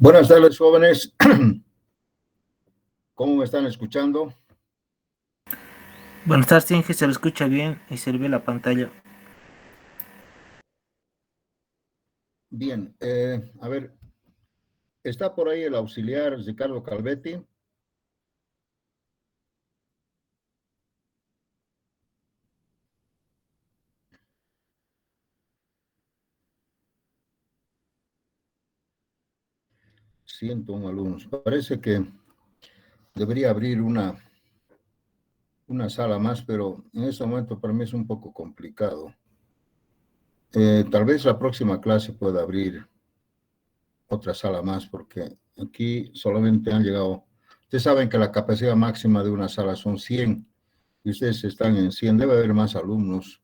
Buenas tardes, jóvenes. ¿Cómo me están escuchando? Buenas tardes, Inge, se lo escucha bien y se le ve la pantalla. Bien, a ver, ¿está por ahí el auxiliar Ricardo Calvetti? Siento un alumno. Parece que debería abrir una sala más, pero en este momento para mí es un poco complicado. Tal vez la próxima clase pueda abrir otra sala más, porque aquí solamente han llegado. Ustedes saben que la capacidad máxima de una sala son 100 y ustedes están en 100. Debe haber más alumnos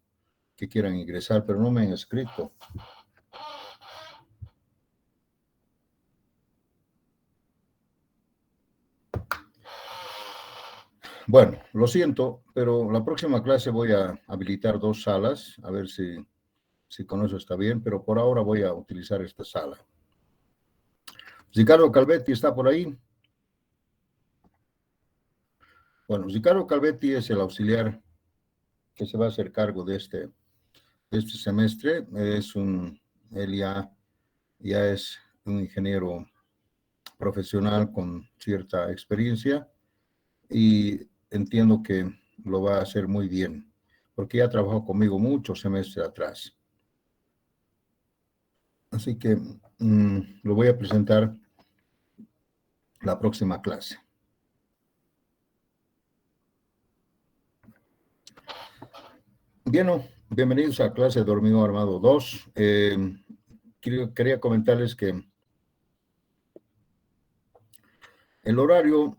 que quieran ingresar, pero no me han escrito. Bueno, lo siento, pero la próxima clase voy a habilitar 2 salas, a ver si con eso está bien, pero por ahora voy a utilizar esta sala. Ricardo Calvetti está por ahí. Bueno, Ricardo Calvetti es el auxiliar que se va a hacer cargo de este semestre. Él ya es un ingeniero profesional con cierta experiencia y entiendo que lo va a hacer muy bien, porque ya trabajó conmigo muchos semestres atrás. Así que lo voy a presentar la próxima clase. Bien, bienvenidos a clase de hormigón armado 2. Quería comentarles que el horario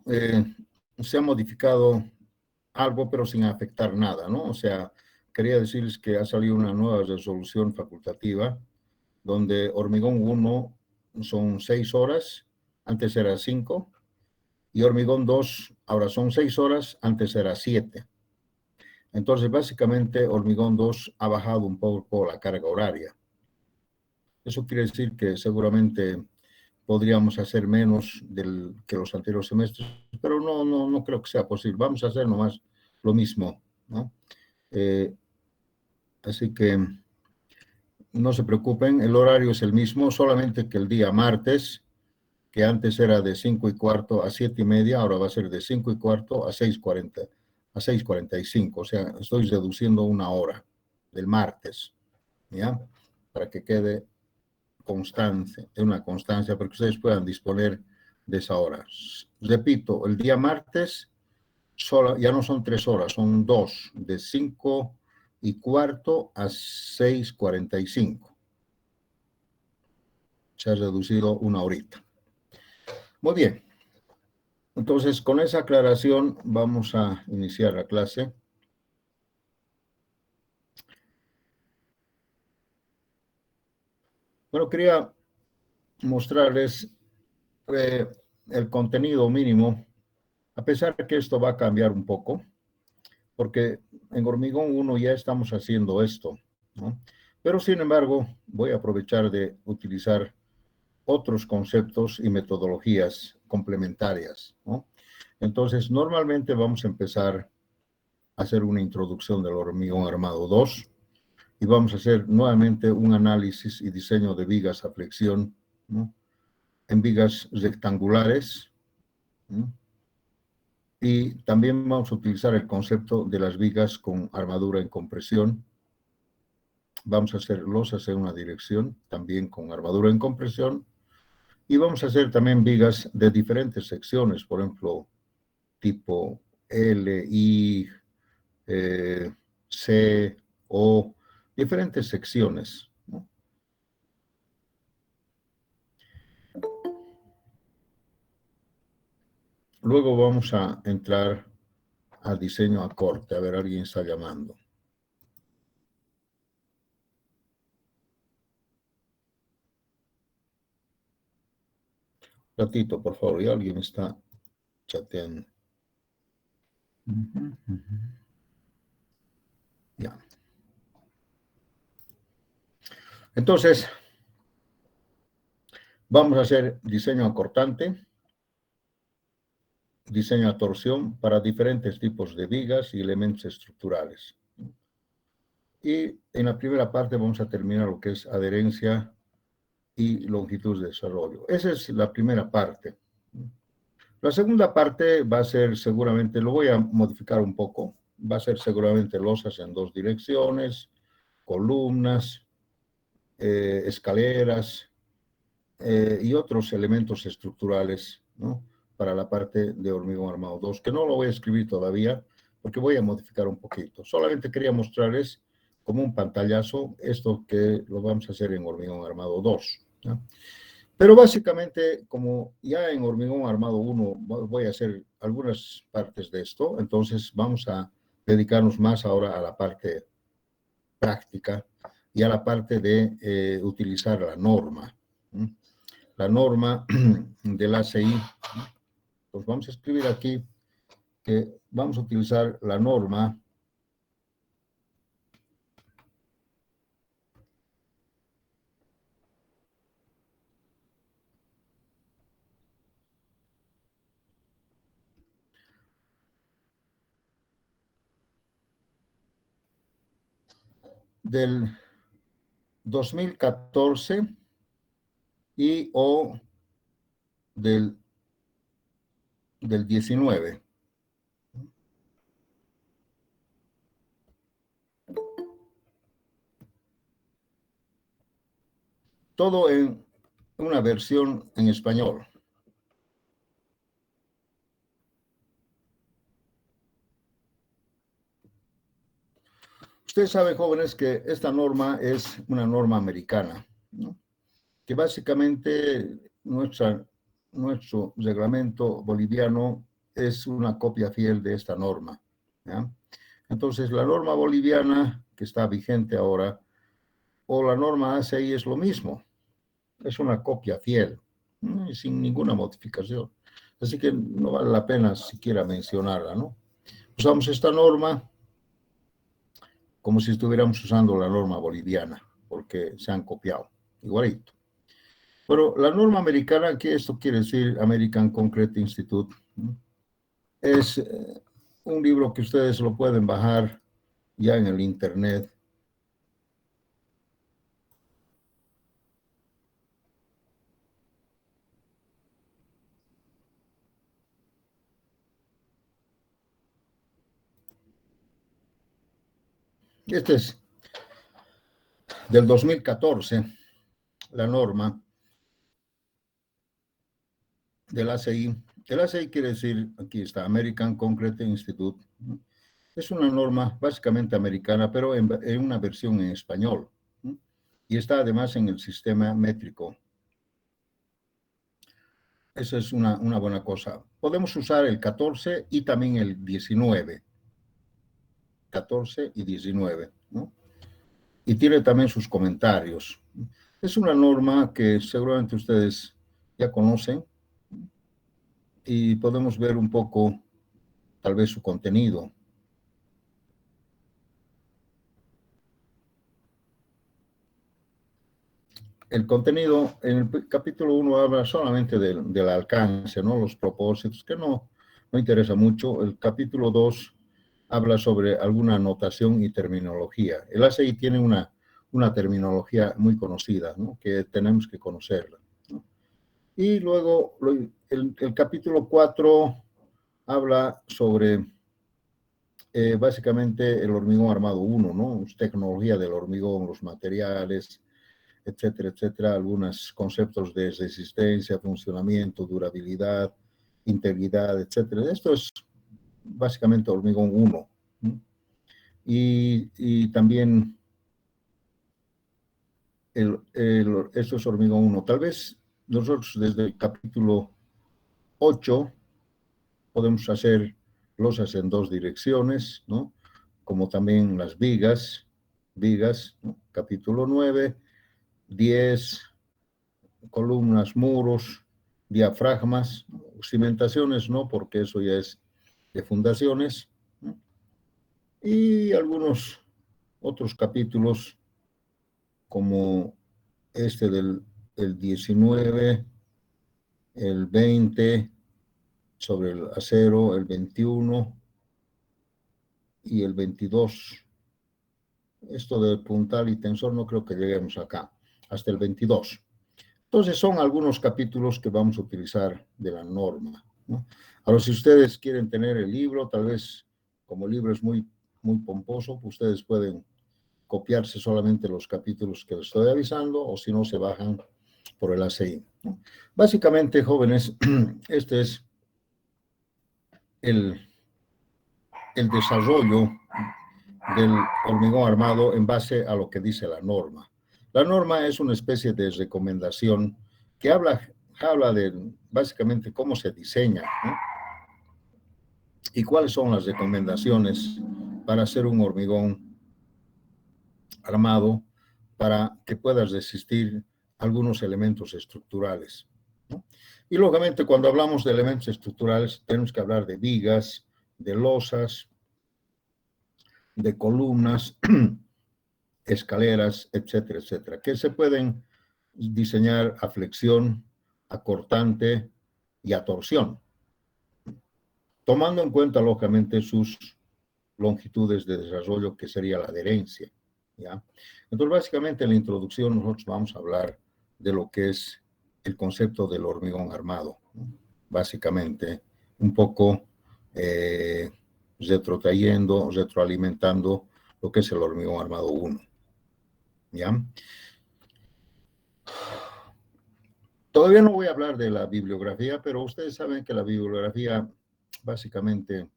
se ha modificado algo, pero sin afectar nada, ¿no? O sea, quería decirles que ha salido una nueva resolución facultativa, donde hormigón 1 son 6 horas, antes era 5, y hormigón 2 ahora son 6 horas, antes era 7. Entonces, básicamente, hormigón 2 ha bajado un poco la carga horaria. Eso quiere decir que seguramente podríamos hacer menos que los anteriores semestres, pero no creo que sea posible. Vamos a hacer nomás lo mismo, ¿no? Así que no se preocupen, el horario es el mismo, solamente que el día martes, que antes era de 5:15 a 7:30, ahora va a ser de 5:15 a 6:45. O sea, estoy reduciendo 1 hora del martes, ¿ya? Para que quede una constancia, para que ustedes puedan disponer de esa hora. Repito, el día martes ya no son 3 horas, son 2, de 5:15 a 6:45. Se ha reducido 1 horita. Muy bien. Entonces, con esa aclaración vamos a iniciar la clase. Bueno, quería mostrarles el contenido mínimo, a pesar de que esto va a cambiar un poco, porque en hormigón 1 ya estamos haciendo esto, ¿no? Pero, sin embargo, voy a aprovechar de utilizar otros conceptos y metodologías complementarias, ¿no? Entonces, normalmente vamos a empezar a hacer una introducción del hormigón armado 2 y vamos a hacer nuevamente un análisis y diseño de vigas a flexión, ¿no? En vigas rectangulares, ¿no? Y también vamos a utilizar el concepto de las vigas con armadura en compresión. Vamos a hacer losas en una dirección, también con armadura en compresión. Y vamos a hacer también vigas de diferentes secciones, por ejemplo, tipo L, I, C, O, diferentes secciones, ¿no? Luego vamos a entrar al diseño a corte. A ver, alguien está llamando. Ratito, por favor, y alguien está chateando. Ya. Entonces, vamos a hacer diseño acortante, diseño a torsión para diferentes tipos de vigas y elementos estructurales. Y en la primera parte vamos a terminar lo que es adherencia y longitud de desarrollo. Esa es la primera parte. La segunda parte va a ser seguramente, lo voy a modificar un poco, va a ser seguramente losas en dos direcciones, columnas, escaleras y otros elementos estructurales, ¿no? Para la parte de hormigón armado 2, que no lo voy a escribir todavía porque voy a modificar un poquito. Solamente quería mostrarles como un pantallazo esto que lo vamos a hacer en hormigón armado 2, ¿no? Pero básicamente, como ya en hormigón armado 1 voy a hacer algunas partes de esto, entonces vamos a dedicarnos más ahora a la parte práctica y a la parte de utilizar la norma. La norma del ACI, pues vamos a escribir aquí que vamos a utilizar la norma del 2014 y o del 19. Todo en una versión en español. Ustedes saben, jóvenes, que esta norma es una norma americana, ¿no? Que básicamente nuestro reglamento boliviano es una copia fiel de esta norma, ¿ya? Entonces, la norma boliviana que está vigente ahora o la norma ACI es lo mismo, es una copia fiel, sin ninguna modificación. Así que no vale la pena siquiera mencionarla, ¿no? Usamos esta norma como si estuviéramos usando la norma boliviana, porque se han copiado, igualito. Pero la norma americana, ¿qué esto quiere decir? American Concrete Institute, ¿no? Es un libro que ustedes lo pueden bajar ya en el internet. Este es del 2014, la norma del ACI. El ACI quiere decir, aquí está, American Concrete Institute, ¿no? Es una norma básicamente americana, pero en una versión en español, ¿no? Y está además en el sistema métrico. Esa es una buena cosa. Podemos usar el 14 y también el 19. 14 y 19, ¿no? Y tiene también sus comentarios. Es una norma que seguramente ustedes ya conocen y podemos ver un poco, tal vez, su contenido. El contenido en el capítulo 1 habla solamente del alcance, ¿no? Los propósitos, que no interesa mucho. El capítulo 2 habla sobre alguna notación y terminología. El ACI tiene una terminología muy conocida, ¿no? Que tenemos que conocerla, ¿no? Y luego el capítulo 4 habla sobre básicamente el hormigón armado 1, ¿no? Tecnología del hormigón, los materiales, etcétera, etcétera, algunos conceptos de resistencia, funcionamiento, durabilidad, integridad, etcétera. Esto es básicamente hormigón 1, ¿no? Y también esto es hormigón 1. Tal vez nosotros desde el capítulo 8 podemos hacer losas en dos direcciones, ¿no? Como también las vigas, ¿no? Capítulo 9, 10, columnas, muros, diafragmas, cimentaciones, no, porque eso ya es de fundaciones, ¿no? Y algunos otros capítulos como del el 19, el 20 sobre el acero, el 21 y el 22. Esto de puntal y tensor no creo que lleguemos acá, hasta el 22. Entonces son algunos capítulos que vamos a utilizar de la norma, ¿no? Ahora, si ustedes quieren tener el libro, tal vez como el libro es muy, muy pomposo, ustedes pueden copiarse solamente los capítulos que les estoy avisando, o si no, se bajan por el ACI, ¿no? Básicamente, jóvenes, este es el, el desarrollo del hormigón armado en base a lo que dice la norma. La norma es una especie de recomendación que habla de básicamente cómo se diseña, ¿no? Y cuáles son las recomendaciones para hacer un hormigón armado para que puedas resistir algunos elementos estructurales, ¿no? Y lógicamente cuando hablamos de elementos estructurales tenemos que hablar de vigas, de losas, de columnas, escaleras, etcétera, etcétera, que se pueden diseñar a flexión, a cortante y a torsión, tomando en cuenta lógicamente sus longitudes de desarrollo, que sería la adherencia, ¿ya? Entonces, básicamente en la introducción nosotros vamos a hablar de lo que es el concepto del hormigón armado, ¿no? Básicamente, un poco retroalimentando lo que es el hormigón armado 1, ¿ya? Todavía no voy a hablar de la bibliografía, pero ustedes saben que la bibliografía básicamente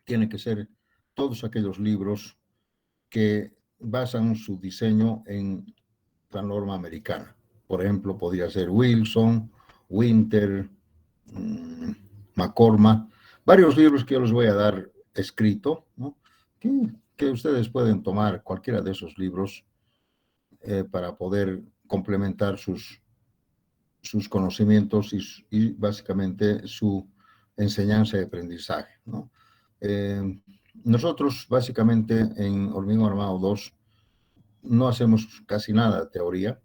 tiene que ser todos aquellos libros que basan su diseño en la norma americana. Por ejemplo, podría ser Wilson, Winter, McCormack, varios libros que yo les voy a dar escrito, ¿no? que ustedes pueden tomar cualquiera de esos libros para poder complementar sus conocimientos y básicamente su enseñanza y aprendizaje, ¿no? Nosotros básicamente en Hormigón Armado 2 no hacemos casi nada de teoría,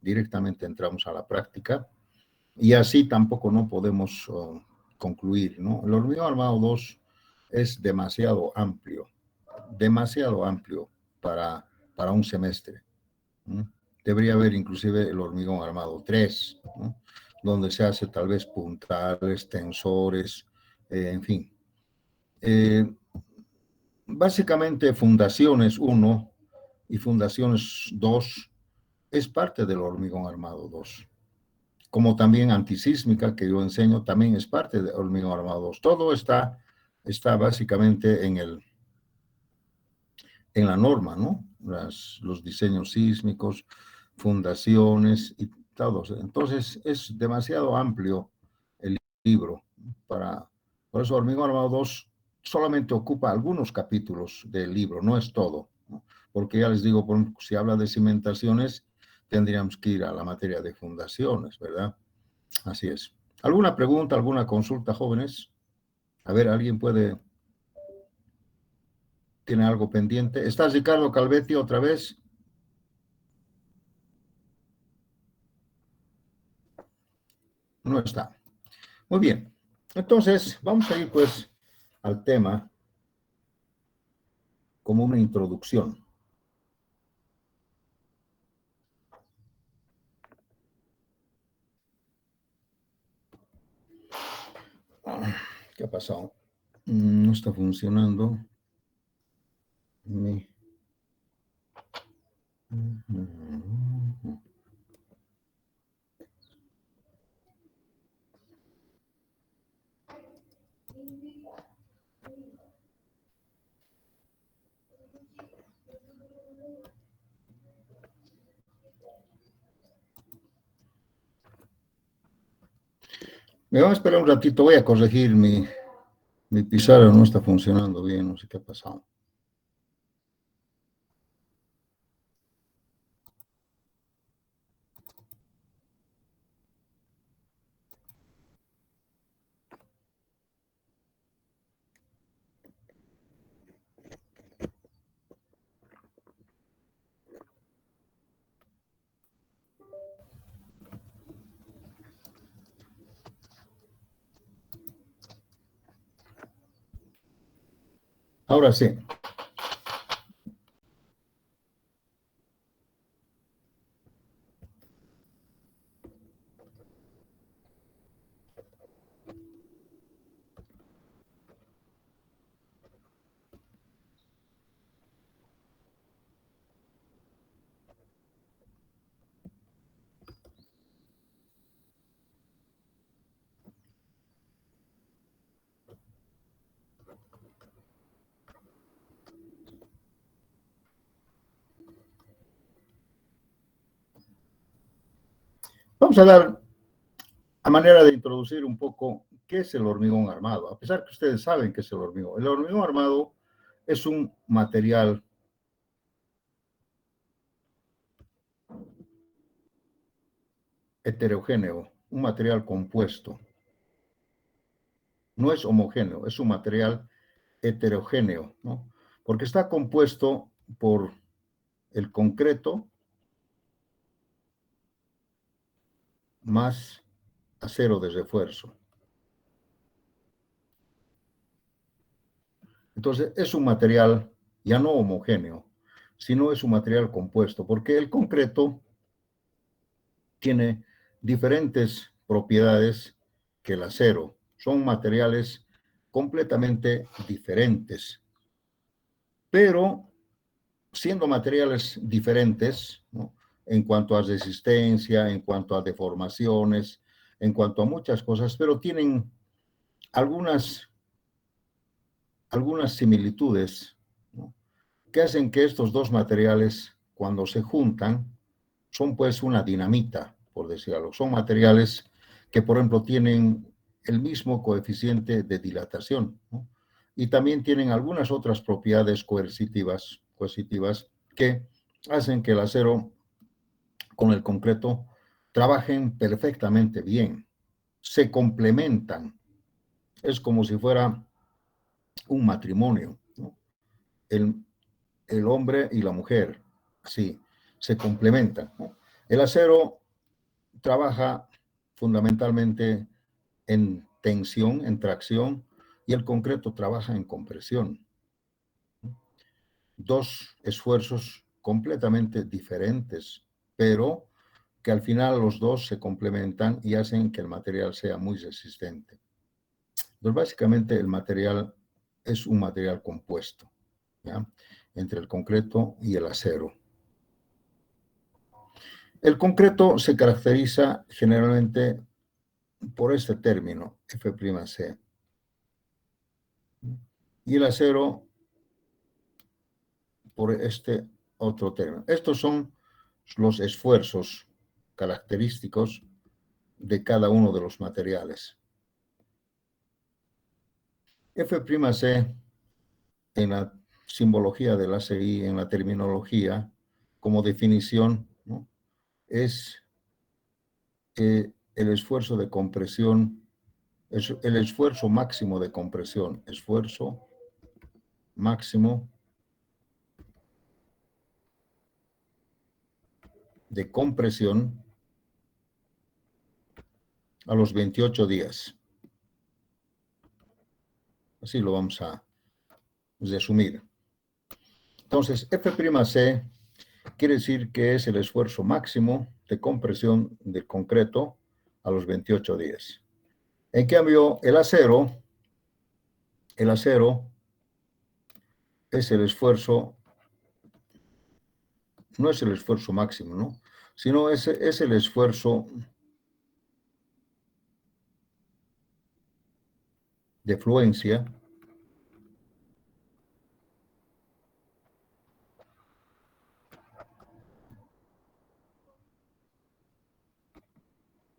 directamente entramos a la práctica y así tampoco no podemos concluir, ¿no? El Hormigón Armado 2 es demasiado amplio para un semestre, ¿no? Debería haber inclusive el hormigón armado 3, ¿no? Donde se hace tal vez puntales, tensores, en fin. Básicamente fundaciones 1 y fundaciones 2 es parte del hormigón armado 2, como también antisísmica que yo enseño también es parte del hormigón armado 2. Todo está básicamente en la norma, ¿no? Los diseños sísmicos, fundaciones y todos. Entonces es demasiado amplio el libro. Por eso Hormigón Armado 2 solamente ocupa algunos capítulos del libro, no es todo, ¿no? Porque ya les digo, si habla de cimentaciones, tendríamos que ir a la materia de fundaciones, ¿verdad? Así es. ¿Alguna pregunta, alguna consulta, jóvenes? A ver, ¿alguien tiene algo pendiente? ¿Está Ricardo Calvetti otra vez? No está. Muy bien. Entonces, vamos a ir pues al tema como una introducción. ¿Qué ha pasado? No está funcionando. Me va a esperar un ratito, voy a corregir mi pizarra, no está funcionando bien, no sé qué ha pasado. Ahora sí. Vamos a dar a manera de introducir un poco qué es el hormigón armado, a pesar que ustedes saben qué es el hormigón. El hormigón armado es un material heterogéneo, un material compuesto. No es homogéneo, es un material heterogéneo, ¿no? Porque está compuesto por el concreto más acero de refuerzo. Entonces, es un material ya no homogéneo, sino es un material compuesto, porque el concreto tiene diferentes propiedades que el acero. Son materiales completamente diferentes, pero siendo materiales diferentes, ¿no? En cuanto a resistencia, en cuanto a deformaciones, en cuanto a muchas cosas, pero tienen algunas, algunas similitudes, ¿no? Que hacen que estos dos materiales, cuando se juntan, son pues una dinamita, por decirlo. Son materiales que, por ejemplo, tienen el mismo coeficiente de dilatación, ¿no? Y también tienen algunas otras propiedades coercitivas que hacen que el acero con el concreto trabajen perfectamente bien, se complementan. Es como si fuera un matrimonio, ¿no? El, el hombre y la mujer, sí, se complementan, ¿no? El acero trabaja fundamentalmente en tensión, en tracción, y el concreto trabaja en compresión. Dos esfuerzos completamente diferentes, pero que al final los dos se complementan y hacen que el material sea muy resistente. Entonces, básicamente el material es un material compuesto, ¿ya? Entre el concreto y el acero. El concreto se caracteriza generalmente por este término, F'C. Y el acero por este otro término. Estos son los esfuerzos característicos de cada uno de los materiales. F'C en la simbología del ACI, en la terminología, como definición, ¿no? Es el esfuerzo de compresión, es el esfuerzo máximo de compresión, esfuerzo máximo de compresión a los 28 días. Así lo vamos a resumir. Entonces, F'C quiere decir que es el esfuerzo máximo de compresión del concreto a los 28 días. En cambio, el acero es el esfuerzo, no es el esfuerzo máximo, ¿no? Sino es el esfuerzo de fluencia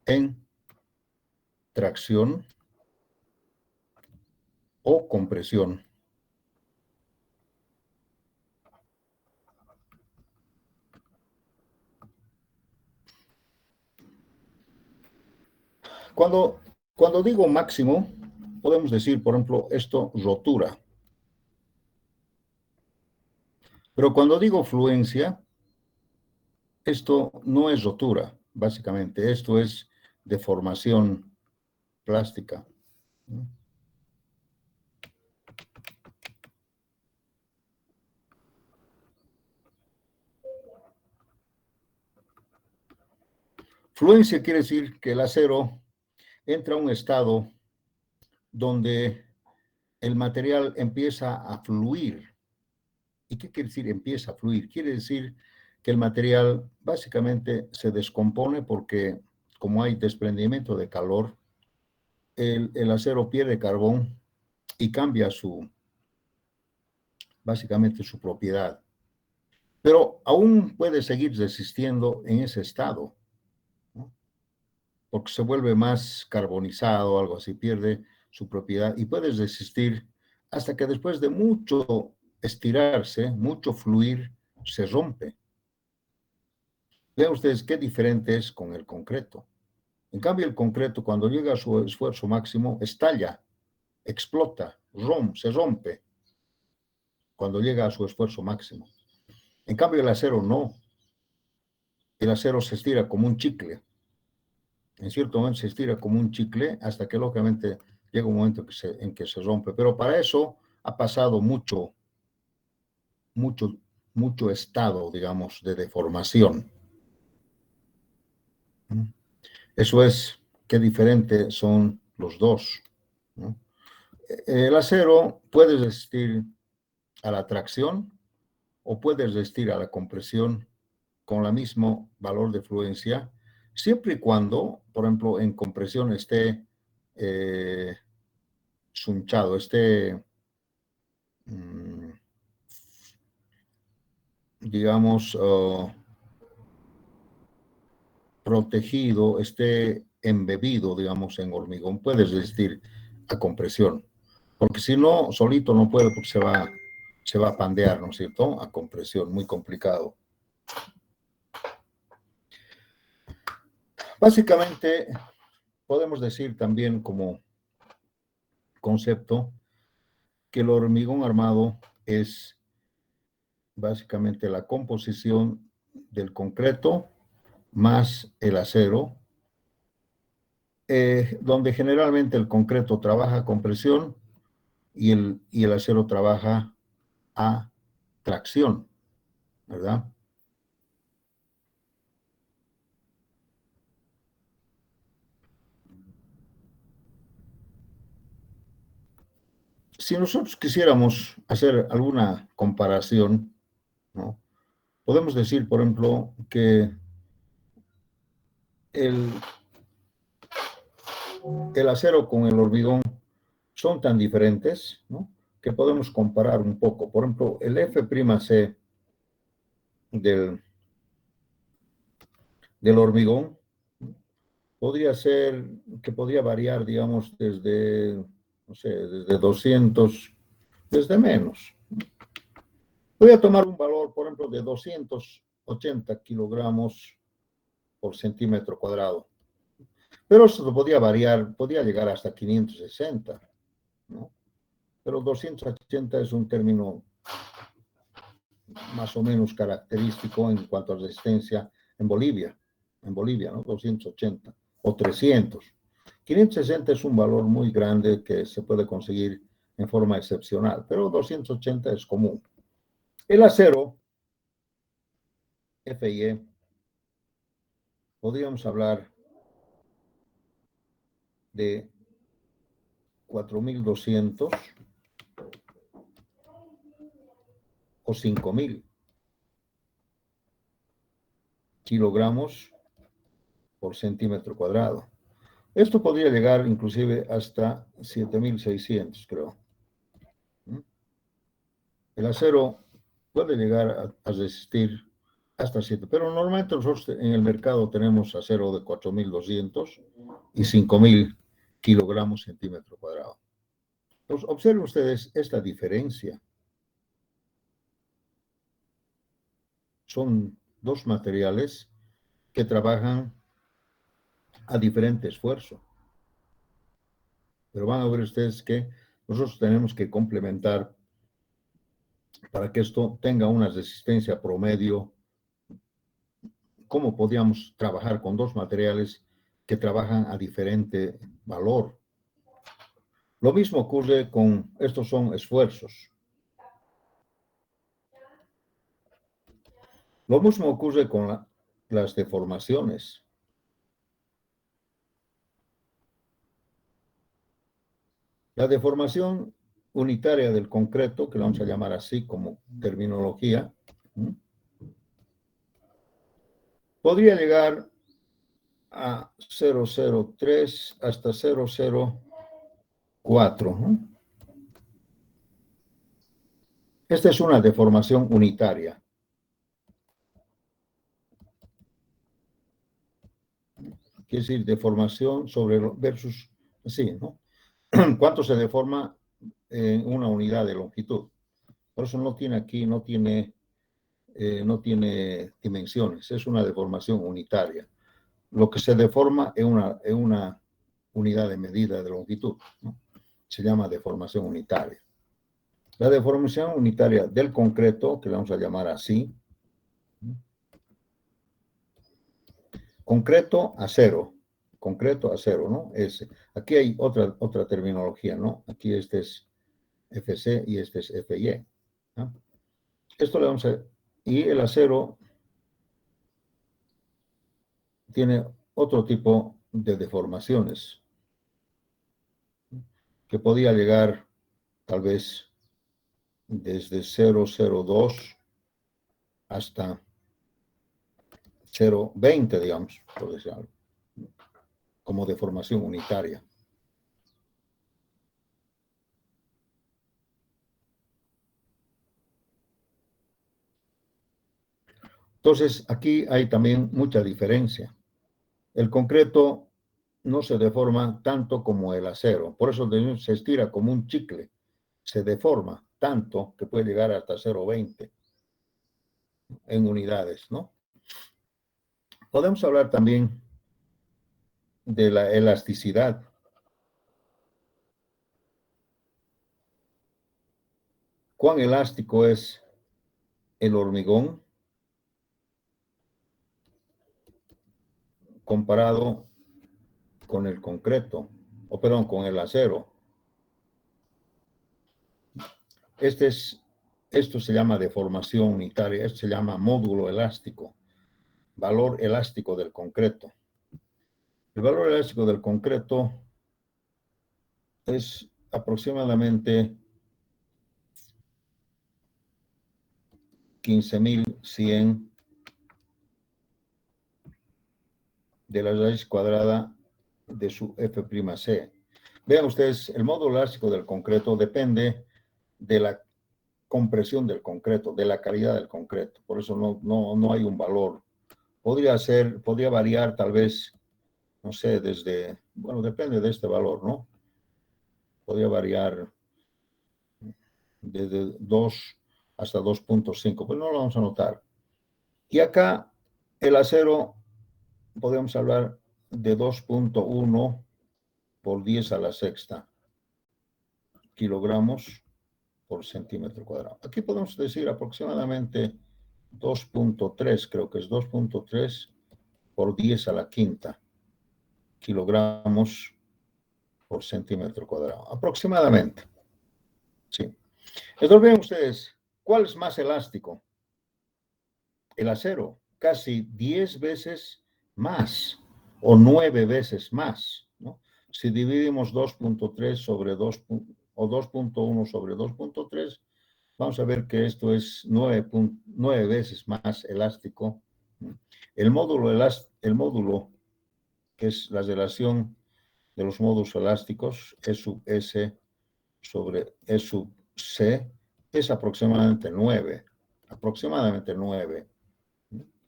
en tracción o compresión. Cuando digo máximo, podemos decir, por ejemplo, esto rotura. Pero cuando digo fluencia, esto no es rotura, básicamente. Esto es deformación plástica, ¿no? Fluencia quiere decir que el acero entra a un estado donde el material empieza a fluir. ¿Y qué quiere decir empieza a fluir? Quiere decir que el material básicamente se descompone porque como hay desprendimiento de calor, el acero pierde carbón y cambia básicamente su propiedad. Pero aún puede seguir resistiendo en ese estado, ¿no? Porque se vuelve más carbonizado, algo así, pierde su propiedad y puede resistir hasta que después de mucho estirarse, mucho fluir, se rompe. Vean ustedes qué diferente es con el concreto. En cambio, el concreto, cuando llega a su esfuerzo máximo, estalla, explota, se rompe cuando llega a su esfuerzo máximo. En cambio, el acero no. El acero se estira como un chicle. En cierto momento se estira como un chicle hasta que lógicamente llega un momento en que se rompe. Pero para eso ha pasado mucho, mucho, mucho estado, digamos, de deformación. Eso es qué diferentes son los dos, ¿no? El acero puede resistir a la tracción o puede resistir a la compresión con el mismo valor de fluencia, siempre y cuando, por ejemplo, en compresión esté sunchado, esté, digamos, protegido, esté embebido, digamos, en hormigón, puede resistir a compresión. Porque si no, solito no puede porque se va a pandear, ¿no es cierto? A compresión, muy complicado. Básicamente, podemos decir también como concepto que el hormigón armado es básicamente la composición del concreto más el acero, donde generalmente el concreto trabaja con presión y el acero trabaja a tracción, ¿verdad? Si nosotros quisiéramos hacer alguna comparación, ¿no? Podemos decir, por ejemplo, que el, el acero con el hormigón son tan diferentes, ¿no? Que podemos comparar un poco. Por ejemplo, el F'C del, del hormigón podría ser, que podría variar, digamos, desde, no sé, desde 200, desde menos. Voy a tomar un valor, por ejemplo, de 280 kilogramos por centímetro cuadrado. Pero esto podía variar, podía llegar hasta 560, ¿no? Pero 280 es un término más o menos característico en cuanto a resistencia en Bolivia, ¿no? 280 o 300. 560 es un valor muy grande que se puede conseguir en forma excepcional, pero 280 es común. El acero, FIE, podríamos hablar de 4.200 o 5.000 kilogramos por centímetro cuadrado. Esto podría llegar inclusive hasta 7.600, creo. El acero puede llegar a resistir hasta 7, pero normalmente nosotros en el mercado tenemos acero de 4.200 y 5.000 kilogramos centímetro cuadrado. Pues observen ustedes esta diferencia. Son dos materiales que trabajan a diferente esfuerzo. Pero van a ver ustedes que nosotros tenemos que complementar para que esto tenga una resistencia promedio. ¿Cómo podríamos trabajar con dos materiales que trabajan a diferente valor? Lo mismo ocurre con, estos son esfuerzos. Lo mismo ocurre con las deformaciones. La deformación unitaria del concreto, que lo vamos a llamar así como terminología, podría llegar a 0,03 hasta 0,04. Esta es una deformación unitaria. Quiere decir, deformación sobre versus, así, ¿no? ¿Cuánto se deforma en una unidad de longitud? Por eso no tiene aquí, no tiene dimensiones, es una deformación unitaria. Lo que se deforma es una unidad de medida de longitud, ¿no? Se llama deformación unitaria. La deformación unitaria del concreto, que le vamos a llamar así, concreto acero, ¿no? Aquí hay otra terminología, ¿no? Aquí este es FC y este es FY, ¿no? Esto le vamos a... Y el acero tiene otro tipo de deformaciones que podía llegar tal vez desde 0,02 hasta 0,20, digamos, por decirlo, como deformación unitaria. Entonces, aquí hay también mucha diferencia. El concreto no se deforma tanto como el acero, por eso se estira como un chicle, se deforma tanto que puede llegar hasta 0,20 en unidades, ¿no? Podemos hablar también de la elasticidad. ¿Cuán elástico es el hormigón comparado con el concreto, o perdón, con el acero? Esto se llama deformación unitaria, esto se llama módulo elástico, valor elástico del concreto. El valor elástico del concreto es aproximadamente 15.100 de la raíz cuadrada de su F'C. Vean ustedes, el módulo elástico del concreto depende de la compresión del concreto, de la calidad del concreto. Por eso no hay un valor. Podría variar tal vez, no sé, bueno, depende de este valor, ¿no? Podría variar desde 2 hasta 2,5, pues no lo vamos a notar. Y acá el acero, podemos hablar de 2,1 por 10 a la sexta kilogramos por centímetro cuadrado. Aquí podemos decir aproximadamente 2,3, creo que es 2,3 por 10 a la quinta kilogramos por centímetro cuadrado, aproximadamente. Sí. Entonces vean ustedes, ¿cuál es más elástico? El acero, casi 10 veces más o 9 veces más, ¿no? Si dividimos 2,3 sobre 2 o 2,1 sobre 2,3, vamos a ver que esto es 9 veces más elástico. El módulo, que es la relación de los módulos elásticos, E sub S sobre E sub C, es aproximadamente 9,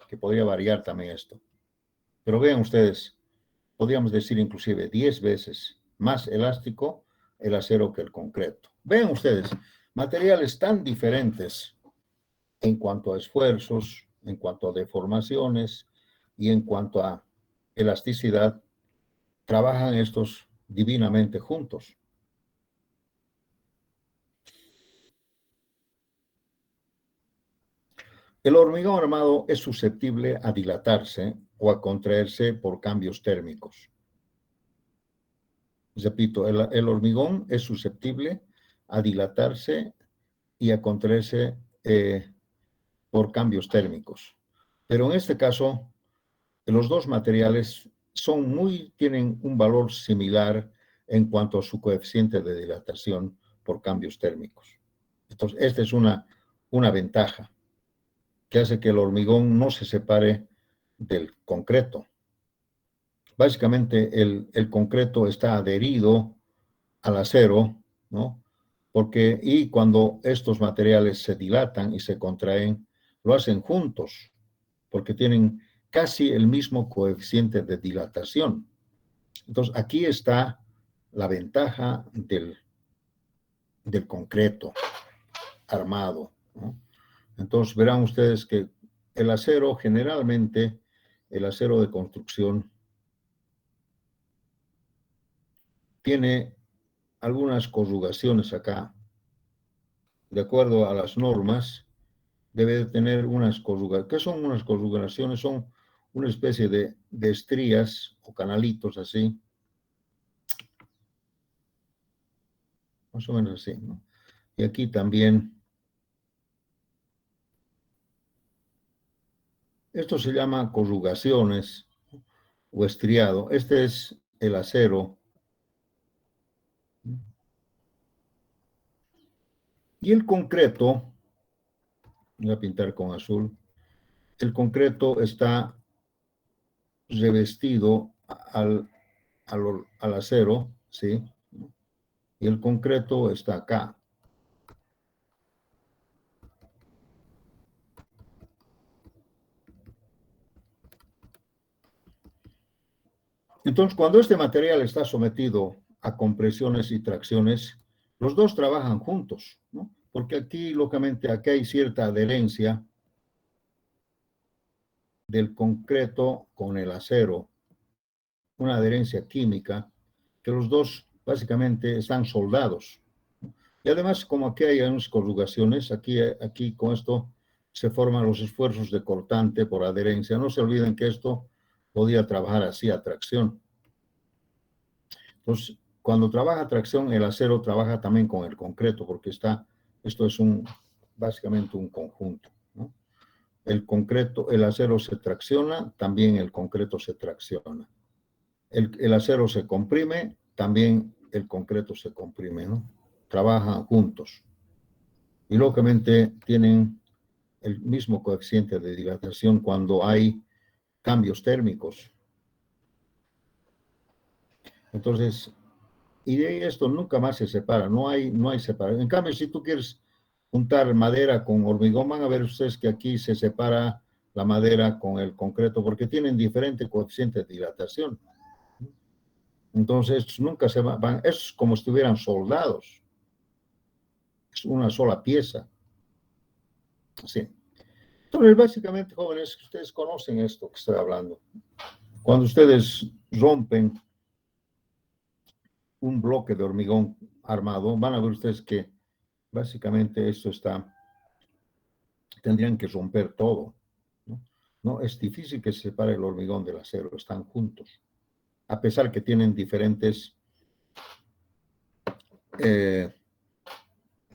que podría variar también esto. Pero vean ustedes, podríamos decir inclusive 10 veces más elástico el acero que el concreto. Vean ustedes, materiales tan diferentes en cuanto a esfuerzos, en cuanto a deformaciones y en cuanto a elasticidad, trabajan estos divinamente juntos. El hormigón armado es susceptible a dilatarse o a contraerse por cambios térmicos. Repito, el hormigón es susceptible a dilatarse y a contraerse por cambios térmicos. Pero en este caso, los dos materiales tienen un valor similar en cuanto a su coeficiente de dilatación por cambios térmicos. Entonces, esta es una ventaja que hace que el hormigón no se separe del concreto. Básicamente, el concreto está adherido al acero, ¿no? Y cuando estos materiales se dilatan y se contraen, lo hacen juntos, porque tienen casi el mismo coeficiente de dilatación. Entonces, aquí está la ventaja del concreto armado, ¿no? Entonces, verán ustedes que el acero, generalmente, el acero de construcción, tiene algunas corrugaciones acá. De acuerdo a las normas, debe de tener unas corrugaciones. ¿Qué son unas corrugaciones? Son una especie de estrías o canalitos así, más o menos así, ¿no? Y aquí también, esto se llama corrugaciones o estriado. Este es el acero. Y el concreto, voy a pintar con azul, el concreto está revestido al acero, ¿sí? Y el concreto está acá. Entonces, cuando este material está sometido a compresiones y tracciones, los dos trabajan juntos, ¿no? Porque aquí, lógicamente, aquí hay cierta adherencia del concreto con el acero, una adherencia química, que los dos básicamente están soldados. Y además, como aquí hay unas corrugaciones, aquí con esto se forman los esfuerzos de cortante por adherencia. No se olviden que esto podía trabajar así a tracción. Entonces, cuando trabaja tracción, el acero trabaja también con el concreto, porque esto es básicamente un conjunto, ¿no? El acero se tracciona, también el concreto se tracciona. El acero se comprime, también el concreto se comprime, ¿no? Trabajan juntos. Y lógicamente tienen el mismo coeficiente de dilatación cuando hay cambios térmicos. Entonces, y de ahí esto nunca más se separa, no hay separación. En cambio, si tú quieres juntar madera con hormigón, van a ver ustedes que aquí se separa la madera con el concreto porque tienen diferente coeficiente de dilatación. Entonces, nunca se van, es como si estuvieran soldados. Es una sola pieza. Así. Entonces, básicamente, jóvenes, ustedes conocen esto que estoy hablando. Cuando ustedes rompen un bloque de hormigón armado, van a ver ustedes que básicamente esto tendrían que romper todo, ¿no? No, es difícil que se separe el hormigón del acero, están juntos, a pesar que tienen diferentes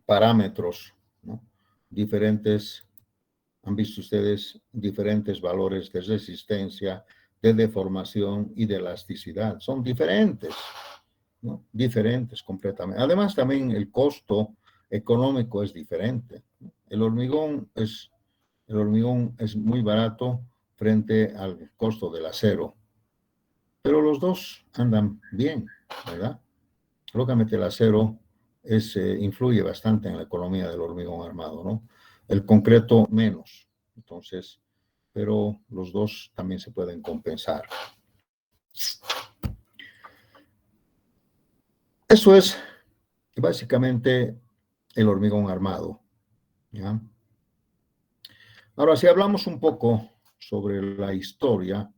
parámetros, ¿no? Diferentes, han visto ustedes, diferentes valores de resistencia, de deformación y de elasticidad. Son diferentes, ¿no? Diferentes completamente. Además, también el costo económico es diferente. El hormigón es muy barato frente al costo del acero, pero los dos andan bien, ¿verdad? Lógicamente el acero influye bastante en la economía del hormigón armado, ¿no? El concreto menos. Entonces, pero los dos también se pueden compensar. Eso es básicamente el hormigón armado, ¿ya? Ahora, si hablamos un poco sobre la historia,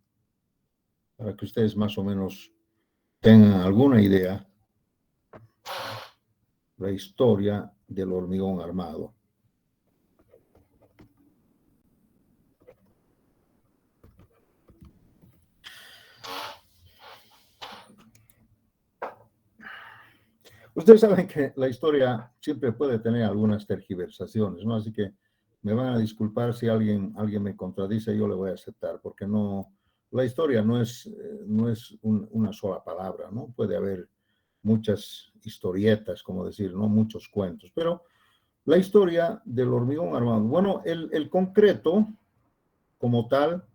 para que ustedes más o menos tengan alguna idea, la historia del hormigón armado. Ustedes saben que la historia siempre puede tener algunas tergiversaciones, ¿no? Así que me van a disculpar si alguien me contradice, yo le voy a aceptar, porque no, la historia no es una sola palabra, ¿no? Puede haber muchas historietas, como decir, no muchos cuentos, pero la historia del hormigón armado. Bueno, el concreto como tal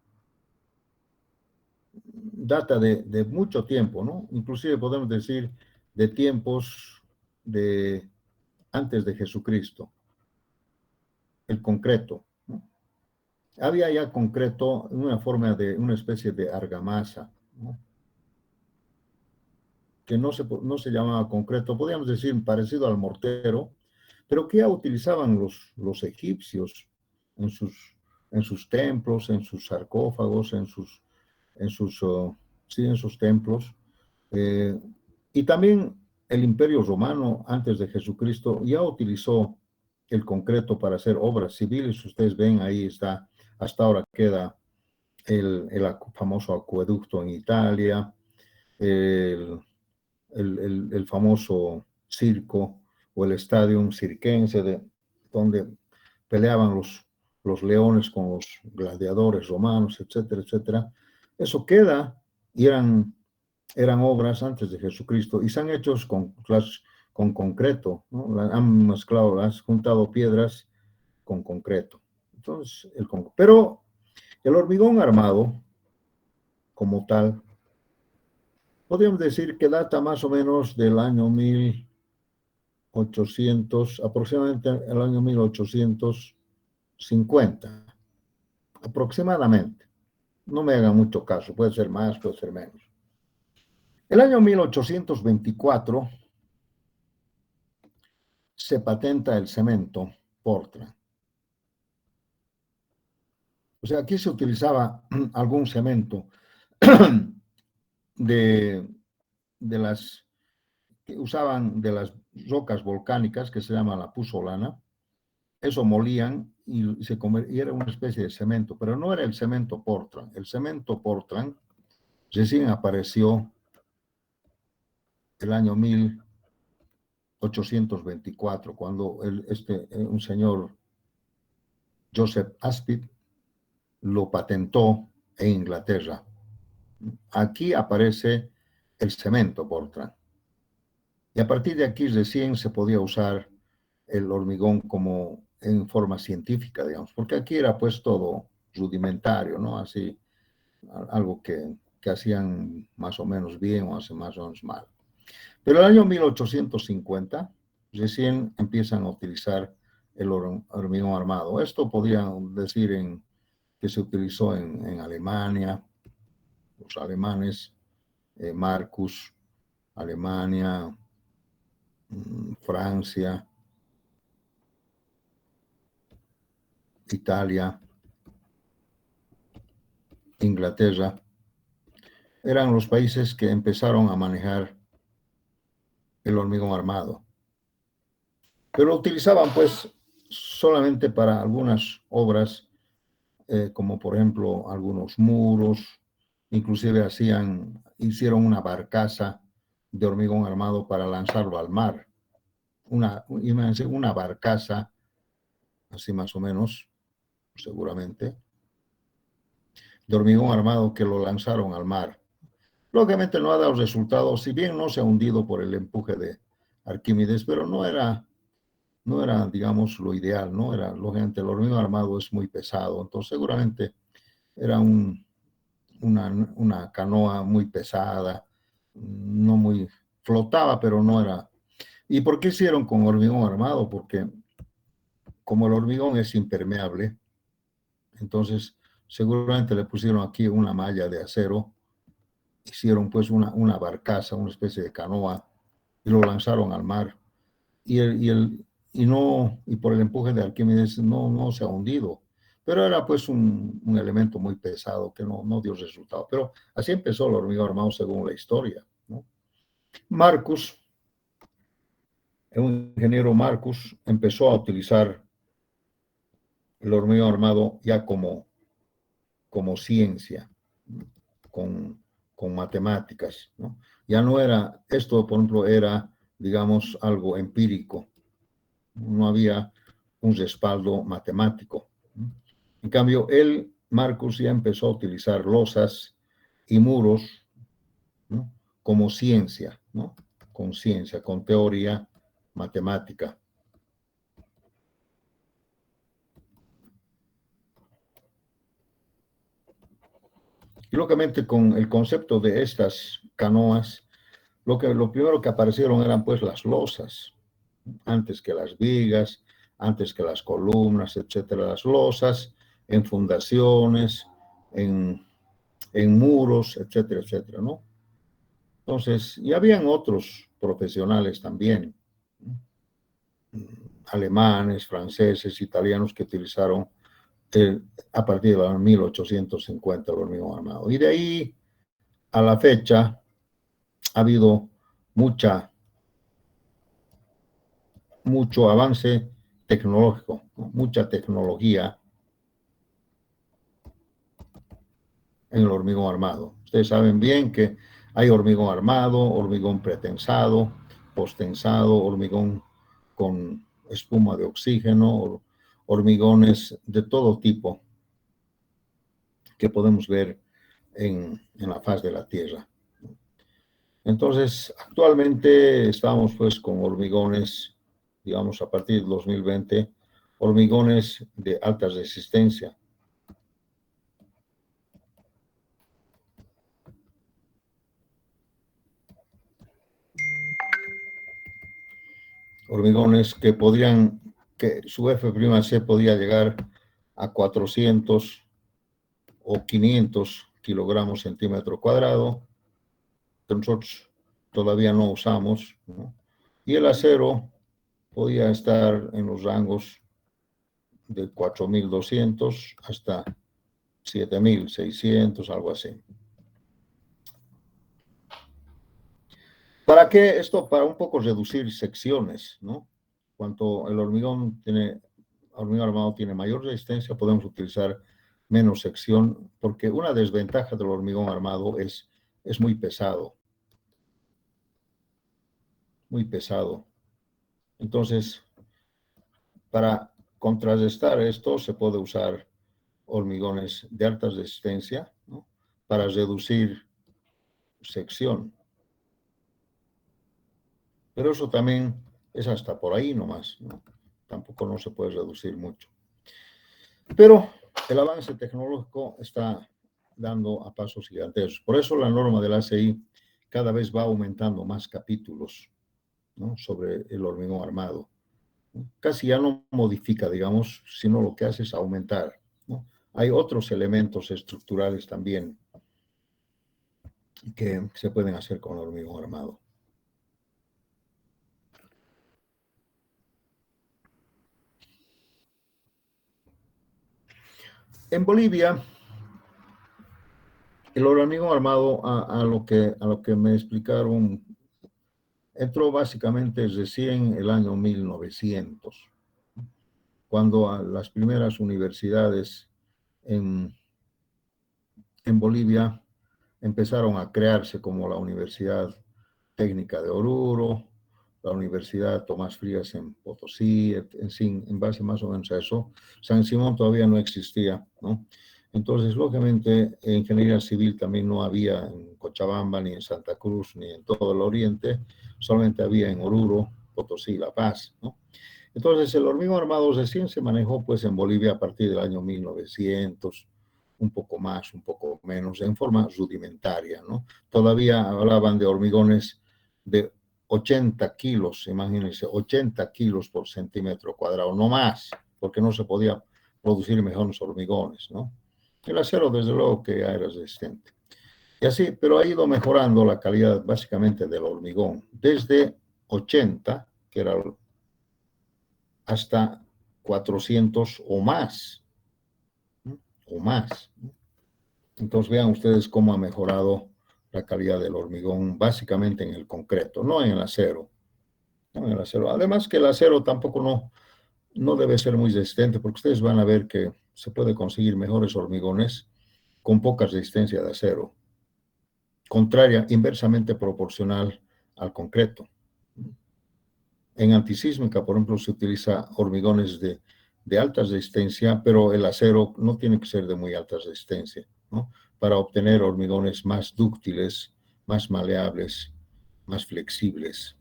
data de mucho tiempo, ¿no? Inclusive podemos decir de tiempos de antes de Jesucristo, el concreto, ¿no? Había ya concreto en una forma de una especie de argamasa, ¿no? Que no se llamaba concreto, podríamos decir parecido al mortero, pero que ya utilizaban los egipcios en en sus templos, en sus sarcófagos, sí, en sus templos. Eh, y también el Imperio Romano, antes de Jesucristo, ya utilizó el concreto para hacer obras civiles. Ustedes ven, ahí está, hasta ahora queda el famoso acueducto en Italia, el, el famoso circo o el estadio circense, donde peleaban los leones con los gladiadores romanos, etcétera, etcétera. Eso queda y eran obras antes de Jesucristo y se han hecho con concreto, ¿no? Han mezclado, han juntado piedras con concreto. Entonces, pero el hormigón armado, como tal, podríamos decir que data más o menos del año 1800, aproximadamente el año 1850, aproximadamente. No me hagan mucho caso, puede ser más, puede ser menos. El año 1824 se patenta el cemento Portland. O sea, aquí se utilizaba algún cemento de, de las que usaban de las rocas volcánicas que se llama la puzzolana. Eso molían y era una especie de cemento, pero no era el cemento Portland. El cemento Portland recién apareció el año 1824, cuando un señor, Joseph Aspid, lo patentó en Inglaterra. Aquí aparece el cemento Portland. Y a partir de aquí recién se podía usar el hormigón como en forma científica, digamos, porque aquí era pues todo rudimentario, ¿no? Así, algo que hacían más o menos bien o hacen más o menos mal. Pero el año 1850 recién empiezan a utilizar el hormigón armado. Esto podría decir que se utilizó en Alemania, los alemanes, Marcus, Alemania, Francia, Italia, Inglaterra, eran los países que empezaron a manejar el hormigón armado. Pero lo utilizaban pues solamente para algunas obras, como por ejemplo algunos muros, inclusive hicieron una barcaza de hormigón armado para lanzarlo al mar. Imagínense, una barcaza, así más o menos, seguramente, de hormigón armado que lo lanzaron al mar. Lógicamente no ha dado resultados, si bien no se ha hundido por el empuje de Arquímedes, pero no era, digamos, lo ideal, ¿no? Lógicamente, el hormigón armado es muy pesado, entonces seguramente era una canoa muy pesada, no muy, flotaba, pero no era. ¿Y por qué hicieron con hormigón armado? Porque como el hormigón es impermeable, entonces seguramente le pusieron aquí una malla de acero, hicieron pues una barcaza, una especie de canoa, y lo lanzaron al mar. Y por el empuje de Arquímedes no se ha hundido. Pero era pues un elemento muy pesado que no dio resultado. Pero así empezó el hormigón armado según la historia, ¿no? Marcus, un ingeniero Marcus, empezó a utilizar el hormigón armado ya como ciencia, con matemáticas, ¿no? Ya no era, esto por ejemplo era, digamos, algo empírico, no había un respaldo matemático. En cambio, Marcus, ya empezó a utilizar losas y muros, ¿no? Como ciencia, ¿no? con ciencia, con teoría matemática. Y lógicamente con el concepto de estas canoas, lo primero que aparecieron eran pues las losas, antes que las vigas, antes que las columnas, etcétera, las losas en fundaciones, en muros, etcétera, etcétera, ¿no? Entonces, y habían otros profesionales también, ¿no? Alemanes, franceses, italianos que utilizaron a partir de 1850 el hormigón armado. Y de ahí a la fecha ha habido mucho avance tecnológico, ¿no? Mucha tecnología en el hormigón armado. Ustedes saben bien que hay hormigón armado, hormigón pretensado, posttensado, hormigón con espuma de oxígeno, hormigones de todo tipo que podemos ver en la faz de la Tierra. Entonces, actualmente estamos pues con hormigones, digamos, a partir del 2020, hormigones de alta resistencia. Hormigones que su F'(C) podía llegar a 400 o 500 kilogramos centímetro cuadrado, que nosotros todavía no usamos, ¿no? Y el acero podía estar en los rangos de 4.200 hasta 7.600, algo así. ¿Para qué esto? Para un poco reducir secciones, ¿no? Cuanto el hormigón armado tiene mayor resistencia, podemos utilizar menos sección, porque una desventaja del hormigón armado es muy pesado. Muy pesado. Entonces, para contrarrestar esto, se puede usar hormigones de alta resistencia, ¿no? Para reducir sección. Pero eso también es hasta por ahí nomás, ¿no? Tampoco no se puede reducir mucho. Pero el avance tecnológico está dando a pasos gigantes. Por eso la norma del ACI cada vez va aumentando más capítulos, ¿no? Sobre el hormigón armado. Casi ya no modifica, digamos, sino lo que hace es aumentar, ¿no? Hay otros elementos estructurales también que se pueden hacer con el hormigón armado. En Bolivia, el hormigón armado, a lo que me explicaron, entró básicamente recién el año 1900, cuando a las primeras universidades en Bolivia empezaron a crearse, como la Universidad Técnica de Oruro, la Universidad Tomás Frías en Potosí, en base más o menos a eso. San Simón todavía no existía, ¿no? Entonces, lógicamente, ingeniería civil también no había en Cochabamba, ni en Santa Cruz, ni en todo el oriente, solamente había en Oruro, Potosí, La Paz, ¿no? Entonces, el hormigón armado recién se manejó pues en Bolivia a partir del año 1900, un poco más, un poco menos, en forma rudimentaria, ¿no? Todavía hablaban de hormigones de 80 kilos, imagínense, 80 kilos por centímetro cuadrado, no más, porque no se podía producir mejores hormigones, ¿no? El acero, desde luego, que ya era resistente. Y así, pero ha ido mejorando la calidad básicamente del hormigón, desde 80, que era, hasta 400 o más, ¿no? O más, ¿no? Entonces vean ustedes cómo ha mejorado la calidad del hormigón, básicamente en el concreto, no en el acero. No en el acero. Además que el acero tampoco no debe ser muy resistente, porque ustedes van a ver que se puede conseguir mejores hormigones con poca resistencia de acero, contraria, inversamente proporcional al concreto. En antisísmica, por ejemplo, se utiliza hormigones de alta resistencia, pero el acero no tiene que ser de muy alta resistencia, ¿no? Para obtener hormigones más dúctiles, más maleables más flexibles.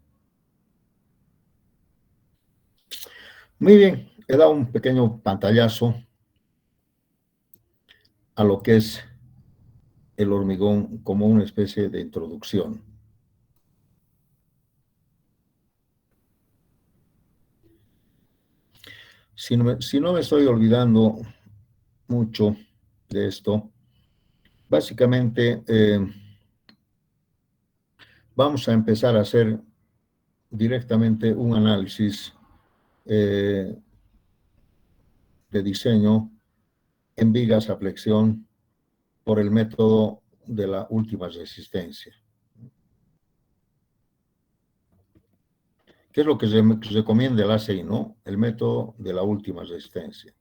Muy bien, he dado un pequeño pantallazo a lo que es el hormigón como una especie de introducción. Si no me estoy olvidando mucho de esto, básicamente vamos a empezar a hacer directamente un análisis de diseño en vigas a flexión por el método de la última resistencia. ¿Qué es lo que se recomienda el ACI, no? El método de la última resistencia.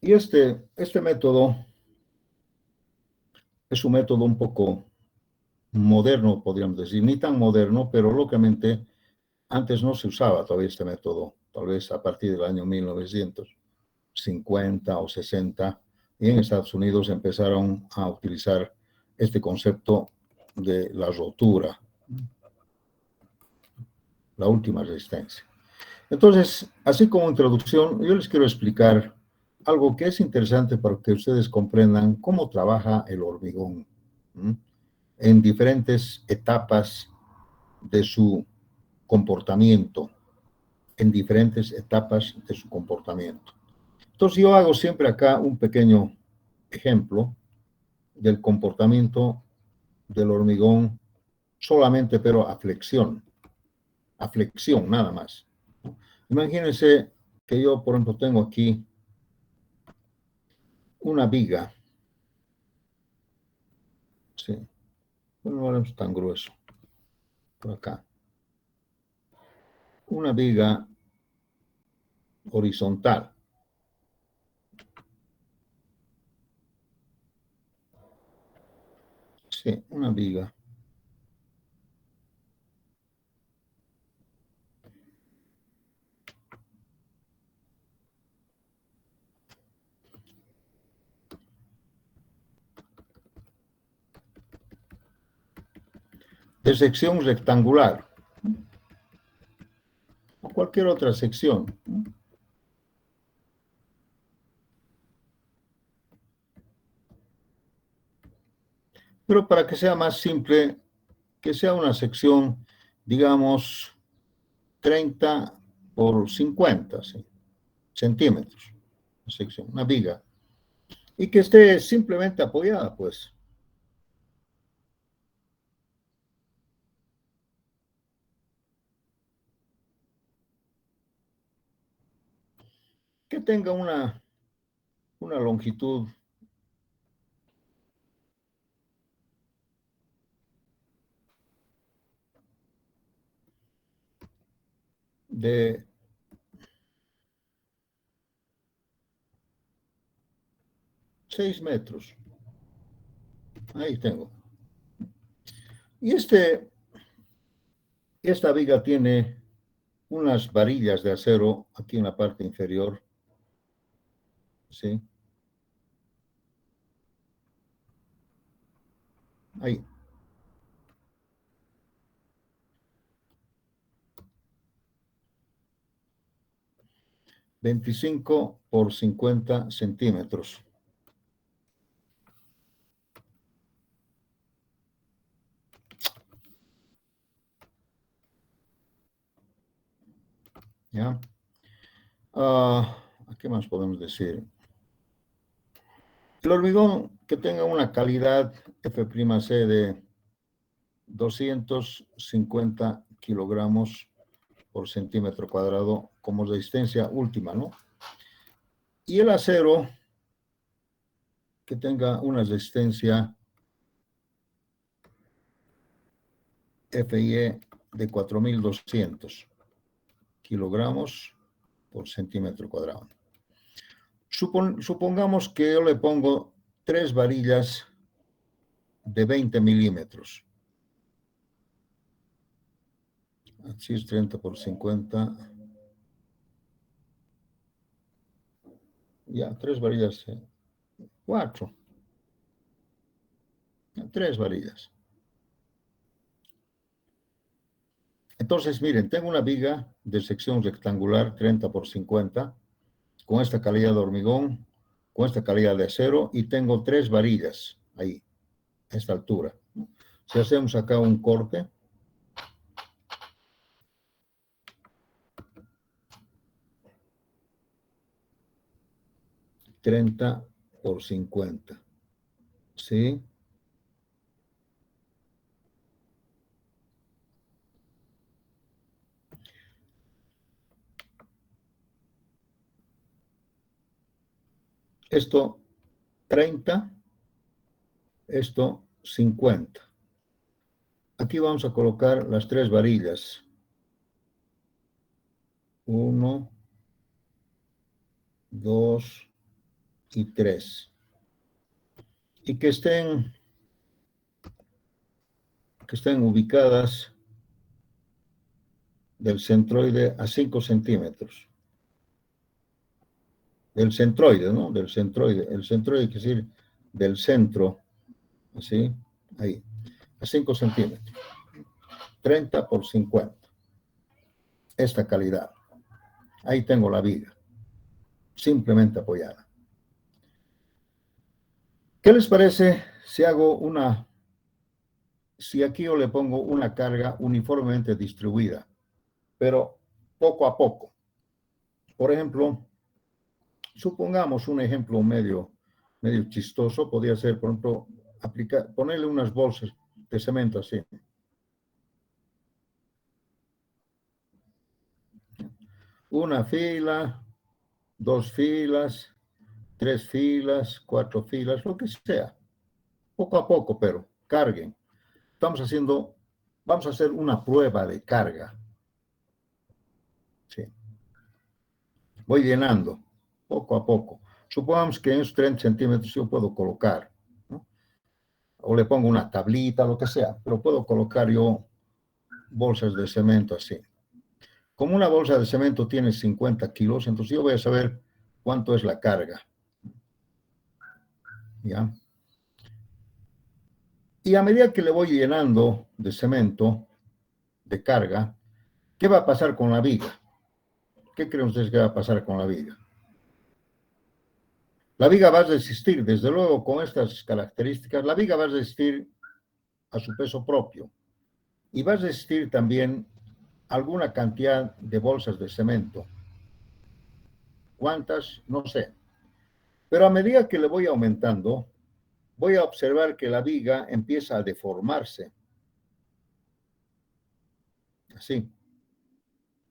Y este método es un método un poco moderno, podríamos decir, ni tan moderno, pero lógicamente antes no se usaba todavía este método, tal vez a partir del año 1950 o 60, y en Estados Unidos empezaron a utilizar este concepto de la rotura, la última resistencia. Entonces, así como introducción, yo les quiero explicar algo que es interesante para que ustedes comprendan cómo trabaja el hormigón en diferentes etapas de su comportamiento, en diferentes etapas de su comportamiento. Entonces, yo hago siempre acá un pequeño ejemplo del comportamiento del hormigón solamente, pero a flexión nada más. Imagínense que yo, por ejemplo, tengo aquí una viga, sí, no es tan grueso, por acá, una viga horizontal. Sí, una viga. De sección rectangular o cualquier otra sección. Pero para que sea más simple, que sea una sección, digamos, 30 por 50 ¿sí? Centímetros, una sección, una viga, y que esté simplemente apoyada, pues. Que tenga una longitud de 6 metros. Ahí tengo. Y esta viga tiene unas varillas de acero aquí en la parte inferior, ¿sí? Ahí. 25 por 50 centímetros. ¿Ya? ¿Qué más podemos decir? El hormigón que tenga una calidad F'C de 250 kilogramos por centímetro cuadrado como resistencia última, ¿no? Y el acero que tenga una resistencia FIE de 4200 kilogramos por centímetro cuadrado. Supongamos que yo le pongo 3 varillas de 20 milímetros. Así es 30 por 50. Ya, 3 varillas. 4. 3 varillas. Entonces, miren, tengo una viga de sección rectangular 30 por 50, con esta calidad de hormigón, con esta calidad de acero, y tengo 3 varillas ahí, a esta altura. Si hacemos acá un corte, $30 por 50, ¿sí? Esto 30, esto 50. Aquí vamos a colocar las 3 varillas. 1, 2 y 3. Y que estén ubicadas del centroide a 5 centímetros. Del centroide, ¿no? Del centroide. El centroide quiere decir del centro, así, ahí, a 5 centímetros. 30 por 50. Esta calidad. Ahí tengo la viga, simplemente apoyada. ¿Qué les parece si hago si aquí yo le pongo una carga uniformemente distribuida, pero poco a poco? Por ejemplo, supongamos un ejemplo medio chistoso, podría ser, por ejemplo, ponerle unas bolsas de cemento así. Una fila, 2 filas, 3 filas, 4 filas, lo que sea. Poco a poco, pero carguen. Vamos a hacer una prueba de carga. Sí. Voy llenando, poco a poco. Supongamos que en esos 30 centímetros yo puedo colocar, ¿no? O le pongo una tablita, lo que sea, pero puedo colocar yo bolsas de cemento así. Como una bolsa de cemento tiene 50 kilos, entonces yo voy a saber cuánto es la carga. ¿Ya? Y a medida que le voy llenando de cemento, de carga, ¿qué va a pasar con la viga? ¿Qué creen ustedes que va a pasar con la viga? La viga va a resistir, desde luego, con estas características, la viga va a resistir a su peso propio y va a resistir también alguna cantidad de bolsas de cemento. ¿Cuántas? No sé. Pero a medida que le voy aumentando, voy a observar que la viga empieza a deformarse. Así.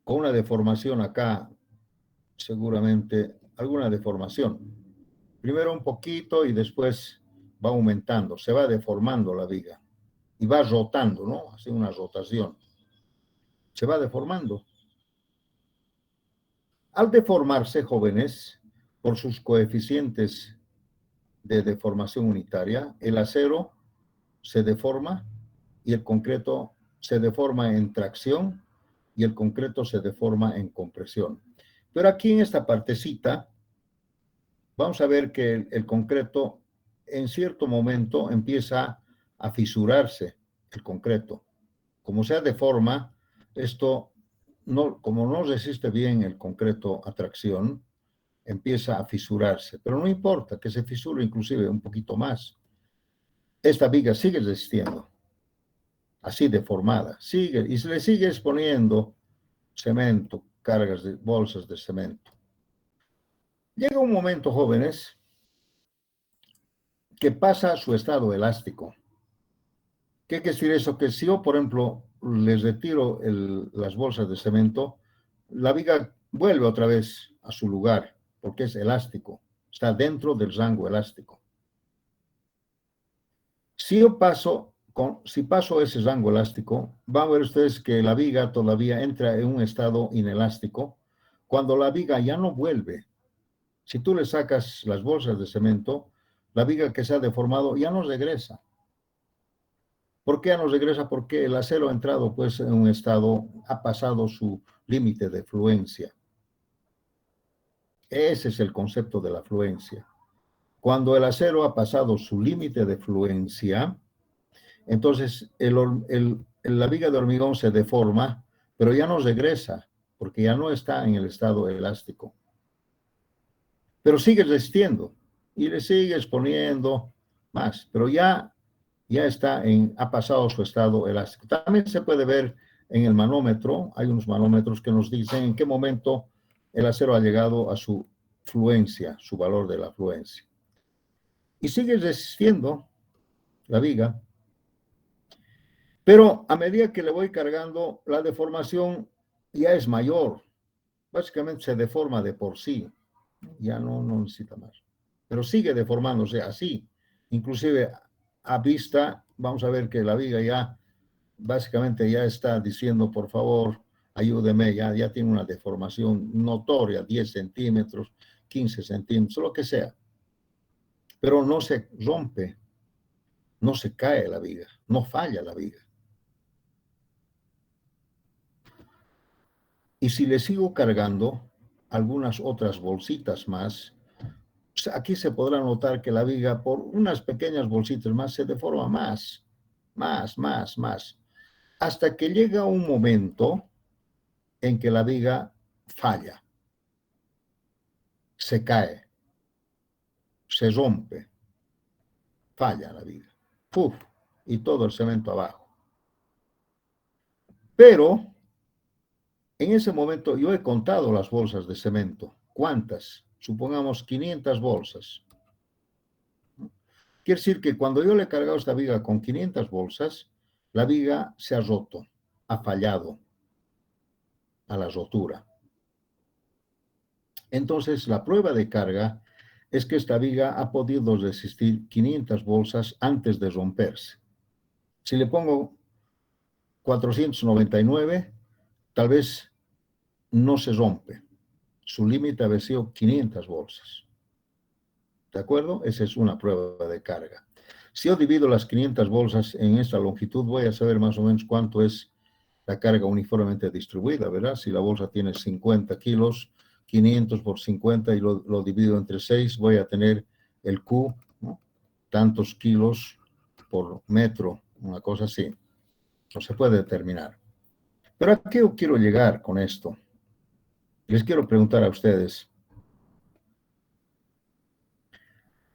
Con una deformación acá, seguramente alguna deformación. Primero un poquito y después va aumentando, se va deformando la viga y va rotando, ¿no? Así una rotación. Se va deformando. Al deformarse, jóvenes, por sus coeficientes de deformación unitaria, el acero se deforma y el concreto se deforma en tracción y el concreto se deforma en compresión. Pero aquí en esta partecita, vamos a ver que el concreto en cierto momento empieza a fisurarse, el concreto. Como se deforma, esto, como no resiste bien el concreto a tracción, empieza a fisurarse. Pero no importa que se fisure inclusive un poquito más. Esta viga sigue resistiendo, así deformada, sigue, y se le sigue exponiendo cemento, cargas de bolsas de cemento. Llega un momento, jóvenes, que pasa su estado elástico. ¿Qué quiere decir eso? Que si yo, por ejemplo, les retiro las bolsas de cemento, la viga vuelve otra vez a su lugar, porque es elástico, está dentro del rango elástico. Si paso ese rango elástico, van a ver ustedes que la viga todavía entra en un estado inelástico. Cuando la viga ya no vuelve, si tú le sacas las bolsas de cemento, la viga que se ha deformado ya no regresa. ¿Por qué ya no regresa? Porque el acero ha entrado pues en un estado, ha pasado su límite de fluencia. Ese es el concepto de la fluencia. Cuando el acero ha pasado su límite de fluencia, entonces la viga de hormigón se deforma, pero ya no regresa, porque ya no está en el estado elástico. Pero sigue resistiendo y le sigues poniendo más, pero ya ha pasado su estado elástico. También se puede ver en el manómetro, hay unos manómetros que nos dicen en qué momento el acero ha llegado a su fluencia, su valor de la fluencia. Y sigue resistiendo la viga, pero a medida que le voy cargando, la deformación ya es mayor. Básicamente se deforma de por sí, ya no necesita más. Pero sigue deformándose así. Inclusive a vista, vamos a ver que la viga ya básicamente ya está diciendo, por favor, ayúdeme, ya tiene una deformación notoria, 10 centímetros, 15 centímetros, lo que sea. Pero no se rompe, no se cae la viga, no falla la viga. Y si le sigo cargando algunas otras bolsitas más, pues aquí se podrá notar que la viga por unas pequeñas bolsitas más se deforma más, hasta que llega un momento en que la viga falla, se cae, se rompe, falla la viga. ¡Puf! Y todo el cemento abajo. Pero en ese momento yo he contado las bolsas de cemento. ¿Cuántas? Supongamos 500 bolsas. Quiere decir que cuando yo le he cargado esta viga con 500 bolsas, la viga se ha roto, ha fallado a la rotura. Entonces, la prueba de carga es que esta viga ha podido resistir 500 bolsas antes de romperse. Si le pongo 499, tal vez no se rompe. Su límite ha sido 500 bolsas. ¿De acuerdo? Esa es una prueba de carga. Si yo divido las 500 bolsas en esta longitud, voy a saber más o menos cuánto es la carga uniformemente distribuida, ¿verdad? Si la bolsa tiene 50 kilos, 500 por 50 y lo divido entre 6, voy a tener el Q, ¿no? Tantos kilos por metro, una cosa así. No se puede determinar. Pero ¿a qué yo quiero llegar con esto? Les quiero preguntar a ustedes,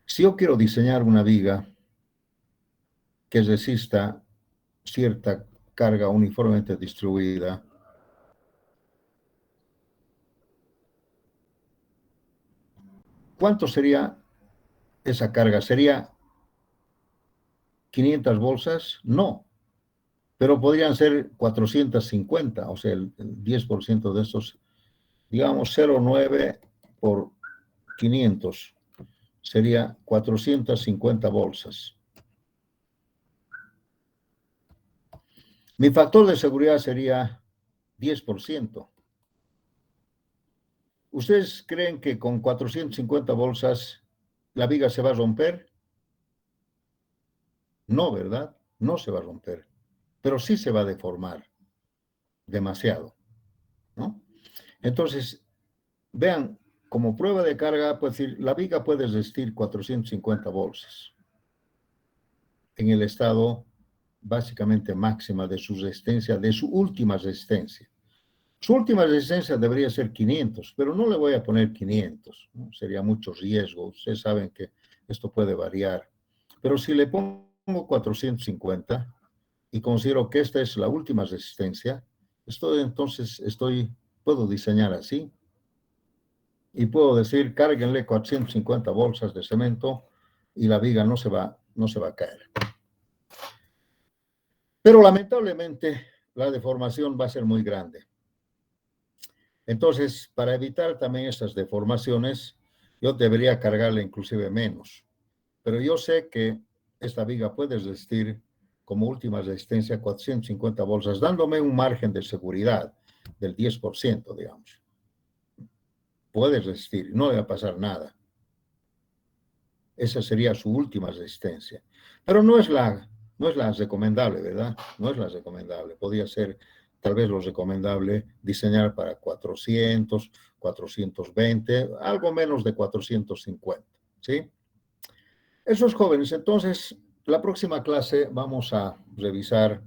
si yo quiero diseñar una viga que resista cierta carga uniformemente distribuida, ¿cuánto sería esa carga? ¿Sería 500 bolsas? No, pero podrían ser 450, o sea, el 10% de estos, digamos 0,9 por 500, sería 450 bolsas. Mi factor de seguridad sería 10%. ¿Ustedes creen que con 450 bolsas la viga se va a romper? No, ¿verdad? No se va a romper, pero sí se va a deformar demasiado, ¿no? Entonces, vean, como prueba de carga, pues decir, la viga puede resistir 450 bolsas en el estado básicamente máxima de su resistencia, de su última resistencia. Su última resistencia debería ser 500, pero no le voy a poner 500, ¿no? Sería mucho riesgo. Ustedes saben que esto puede variar. Pero si le pongo 450 y considero que esta es la última resistencia, puedo diseñar así y puedo decir, cárguenle 450 bolsas de cemento y la viga no se va a caer. Pero lamentablemente la deformación va a ser muy grande. Entonces, para evitar también estas deformaciones, yo debería cargarle inclusive menos. Pero yo sé que esta viga puede resistir como última resistencia 450 bolsas, dándome un margen de seguridad del 10%, digamos. Puede resistir, no le va a pasar nada. Esa sería su última resistencia. Pero no es No es la recomendable, ¿verdad? No es la recomendable. Podría ser tal vez lo recomendable diseñar para 400, 420, algo menos de 450, ¿sí? Esos jóvenes, entonces, la próxima clase vamos a revisar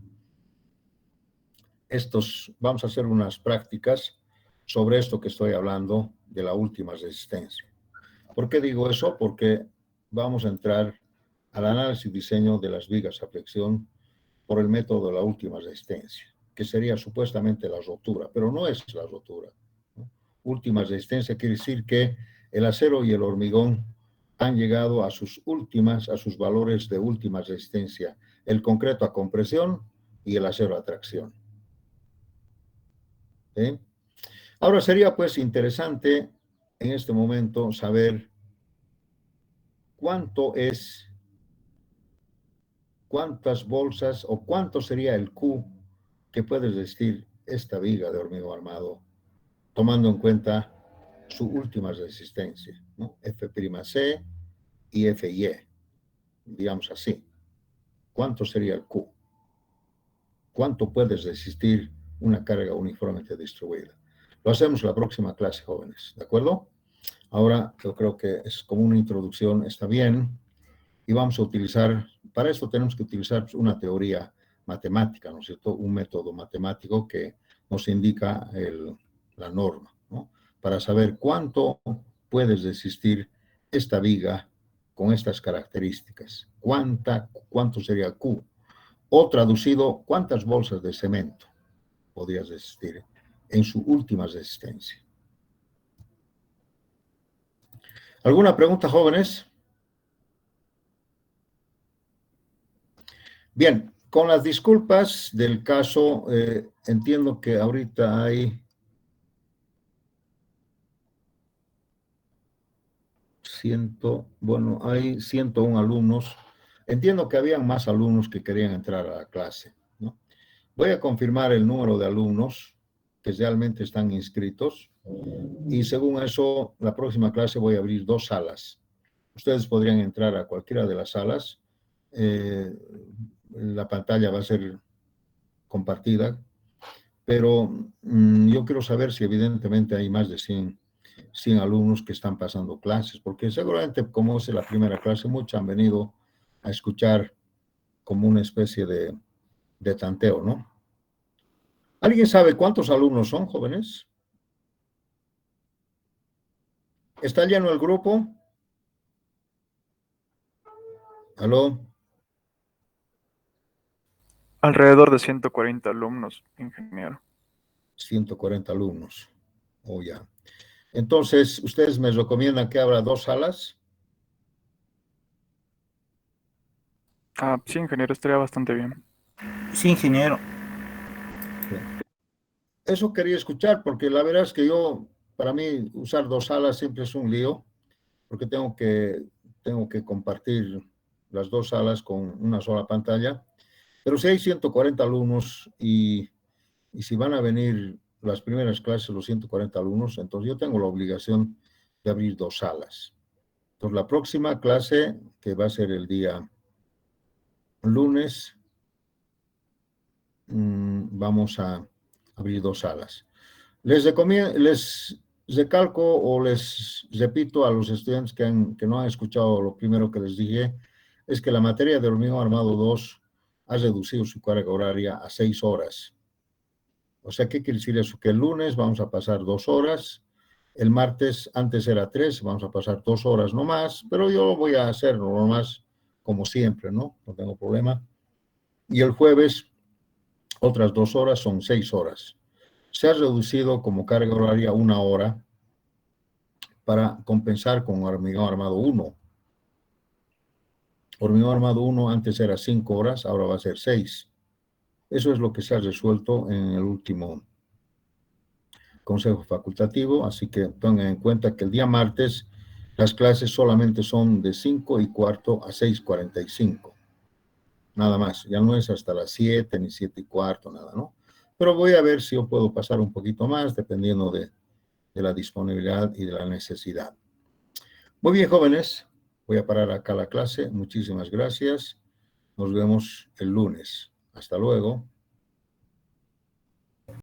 vamos a hacer unas prácticas sobre esto que estoy hablando de la última resistencia. ¿Por qué digo eso? Porque vamos a entrar al análisis y diseño de las vigas a flexión por el método de la última resistencia, que sería supuestamente la rotura, pero no es la rotura, ¿no? Última resistencia quiere decir que el acero y el hormigón han llegado a sus valores de última resistencia, el concreto a compresión y el acero a tracción. ¿Sí? Ahora sería pues interesante en este momento saber cuántas bolsas o cuánto sería el Q que puede resistir esta viga de hormigón armado, tomando en cuenta su última resistencia, ¿no? F'C y Fy, digamos así. ¿Cuánto sería el Q? ¿Cuánto puede resistir una carga uniformemente distribuida? Lo hacemos la próxima clase, jóvenes, ¿de acuerdo? Ahora yo creo que es como una introducción, está bien, y vamos a utilizar, para esto tenemos que utilizar una teoría matemática, ¿no es cierto? Un método matemático que nos indica la norma, ¿no? Para saber cuánto puede resistir esta viga con estas características. ¿Cuánto sería Q? O traducido, ¿cuántas bolsas de cemento podría resistir en su última resistencia? ¿Alguna pregunta, jóvenes? Bien, con las disculpas del caso, entiendo que ahorita hay 101 alumnos. Entiendo que habían más alumnos que querían entrar a la clase, ¿no? Voy a confirmar el número de alumnos que realmente están inscritos y según eso, la próxima clase voy a abrir 2 salas. Ustedes podrían entrar a cualquiera de las salas. La pantalla va a ser compartida, pero yo quiero saber si evidentemente hay más de 100 alumnos que están pasando clases, porque seguramente como es la primera clase, muchos han venido a escuchar como una especie de tanteo, ¿no? ¿Alguien sabe cuántos alumnos son, jóvenes? ¿Está lleno el grupo? ¿Aló? Alrededor de 140 alumnos, ingeniero. 140 alumnos. Oh, ya. Entonces, ¿ustedes me recomiendan que abra 2 salas? Sí, ingeniero, estaría bastante bien. Sí, ingeniero. Eso quería escuchar, porque la verdad es que para mí, usar 2 salas siempre es un lío, porque tengo que compartir las 2 salas con una sola pantalla. Pero si hay 140 alumnos y si van a venir las primeras clases, los 140 alumnos, entonces yo tengo la obligación de abrir 2 salas. Entonces, la próxima clase, que va a ser el día lunes, vamos a abrir 2 salas. Les recalco o les repito a los estudiantes que no han escuchado lo primero que les dije, es que la materia de hormigón armado 2 ha reducido su carga horaria a 6 horas. O sea, ¿qué quiere decir eso? Que el lunes vamos a pasar 2 horas, el martes antes era 3, vamos a pasar 2 horas no más, pero yo voy a hacerlo nomás como siempre, ¿no? No tengo problema. Y el jueves, otras 2 horas, son 6 horas. Se ha reducido como carga horaria 1 hora para compensar con hormigón armado 1. Hormigón armado 1 antes era 5 horas, ahora va a ser 6. Eso es lo que se ha resuelto en el último consejo facultativo, así que tengan en cuenta que el día martes las clases solamente son de 5:15 a 6:45. Nada más, ya no es hasta las 7 ni 7:15, nada, ¿no? Pero voy a ver si yo puedo pasar un poquito más, dependiendo de la disponibilidad y de la necesidad. Muy bien, jóvenes, voy a parar acá la clase. Muchísimas gracias. Nos vemos el lunes. Hasta luego.